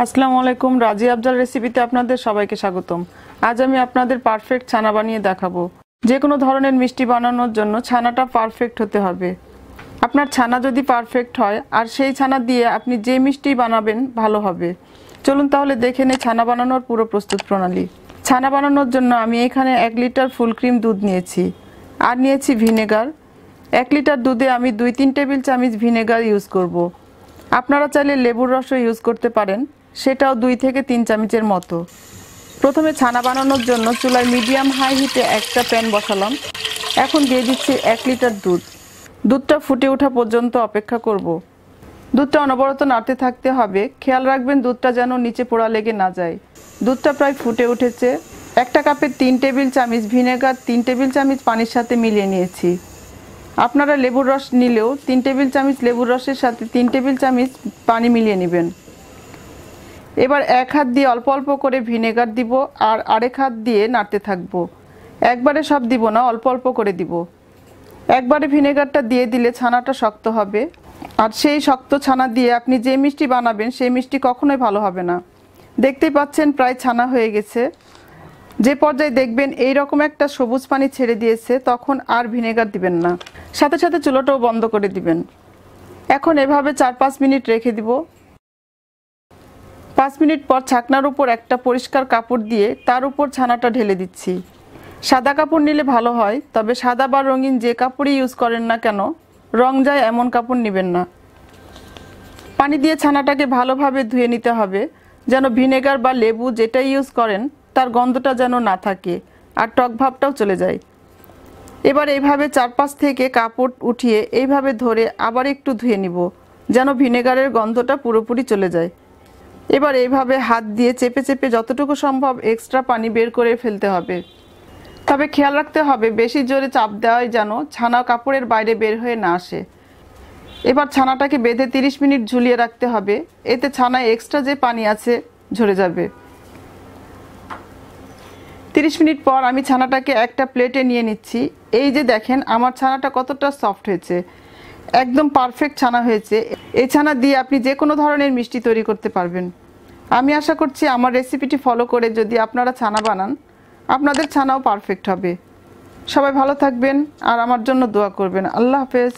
আসসালামু আলাইকুম। রাজিয়া আফজাল রেসিপিতে আপনাদের সবাইকে স্বাগতম। আজ আমি আপনাদের পারফেক্ট ছানা বানিয়ে দেখাবো। যে কোনো ধরনের মিষ্টি বানানোর জন্য ছানাটা পারফেক্ট হতে হবে। আপনার ছানা যদি পারফেক্ট হয় আর সেই ছানা দিয়ে আপনি যে মিষ্টি বানাবেন ভালো হবে। চলুন তাহলে দেখে নেই ছানা বানানোর পুরো প্রস্তুত প্রণালী। ছানা বানানোর জন্য আমি এখানে 1 লিটার ফুল ক্রিম দুধ নিয়েছি আর নিয়েছি ভিনেগার। 1 লিটার দুধে আমি 2-3 টেবিল চামচ ভিনেগার ইউজ করব। আপনারা চাইলে লেবুর রসও ইউজ করতে পারেন, সেটাও 2 থেকে 3 চামচের মতো। প্রথমে ছানা বানানোর জন্য চুলায় মিডিয়াম হাই হিটে একটা প্যান বসালাম। এখন দিয়ে দিচ্ছি 1 লিটার দুধ। দুধটা ফুটে ওঠা পর্যন্ত অপেক্ষা করব। দুধটা অনবরত নাড়তে থাকতে হবে, খেয়াল রাখবেন দুধটা যেন নিচে পোড়া লেগে না যায়। দুধটা প্রায় ফুটে উঠেছে। একটা কাপে 3 টেবিল চামচ ভিনেগার 3 টেবিল চামচ পানির সাথে মিলিয়ে নিয়েছি। আপনারা লেবুর রস নিলেও 3 টেবিল চামচ লেবুর রসের সাথে 3 টেবিল চামচ পানি মিলিয়ে নেবেন। এবার এক হাত দিয়ে অল্প অল্প করে ভিনেগার দিব আর আরেক হাত দিয়ে নাড়তে থাকবো। একবারে সব দিব না, অল্প অল্প করে দিব। একবারে ভিনেগারটা দিয়ে দিলে ছানাটা শক্ত হবে, আর সেই শক্ত ছানা দিয়ে আপনি যে মিষ্টি বানাবেন সেই মিষ্টি কখনোই ভালো হবে না। দেখতেই পাচ্ছেন প্রায় ছানা হয়ে গেছে। যে পর্যায়ে দেখবেন এই রকম একটা সবুজ পানি ছেড়ে দিয়েছে, তখন আর ভিনেগার দিবেন না, সাথে সাথে চুলাটাও বন্ধ করে দিবেন। এখন এভাবে 4-5 মিনিট রেখে দিব। 5 মিনিট পর ছাকনার উপর একটা পরিষ্কার কাপড় দিয়ে তার উপর ছানাটা ঢেলে দিচ্ছি। সাদা কাপড় নিলে ভালো হয়, তবে সাদা বা রঙিন যে কাপড়ই ইউজ করেন না কেন রং যায় এমন কাপড় নেবেন না। পানি দিয়ে ছানাটাকে ভালোভাবে ধুয়ে নিতে হবে, যেন ভিনেগার বা লেবু যেটাই ইউজ করেন তার গন্ধটা যেন না থাকে আর টক ভাবটাও চলে যায়। এবার এইভাবে 4-5 থেকে কাপড় উঠিয়ে এইভাবে ধরে আবার একটু ধুয়ে নিব, যেন ভিনেগারের গন্ধটা পুরোপুরি চলে যায়। এবার এইভাবে হাত দিয়ে চেপে চেপে যতটুকু সম্ভব এক্সট্রা পানি বের করে ফেলতে হবে। তবে খেয়াল রাখতে হবে বেশি জোরে চাপ দেওয়াই যেন ছানা কাপড়ের বাইরে বের হয়ে না আসে। এবার ছানাটাকে বেঁধে 30 মিনিট ঝুলিয়ে রাখতে হবে, এতে ছানায় এক্সট্রা যে পানি আছে ঝরে যাবে। 30 মিনিট পর আমি ছানাটাকে একটা প্লেটে নিয়ে নিচ্ছি। এই যে দেখেন আমার ছানাটা কতটা সফট হয়েছে, একদম পারফেক্ট ছানা হয়েছে। এই ছানা দিয়ে আপনি যে কোনো ধরনের মিষ্টি তৈরি করতে পারবেন। আমি আশা করছি আমার রেসিপিটি ফলো করে যদি আপনারা ছানা বানান, আপনাদের ছানাও পারফেক্ট হবে। সবাই ভালো থাকবেন আর আমার জন্য দোয়া করবেন। আল্লাহ হাফেজ।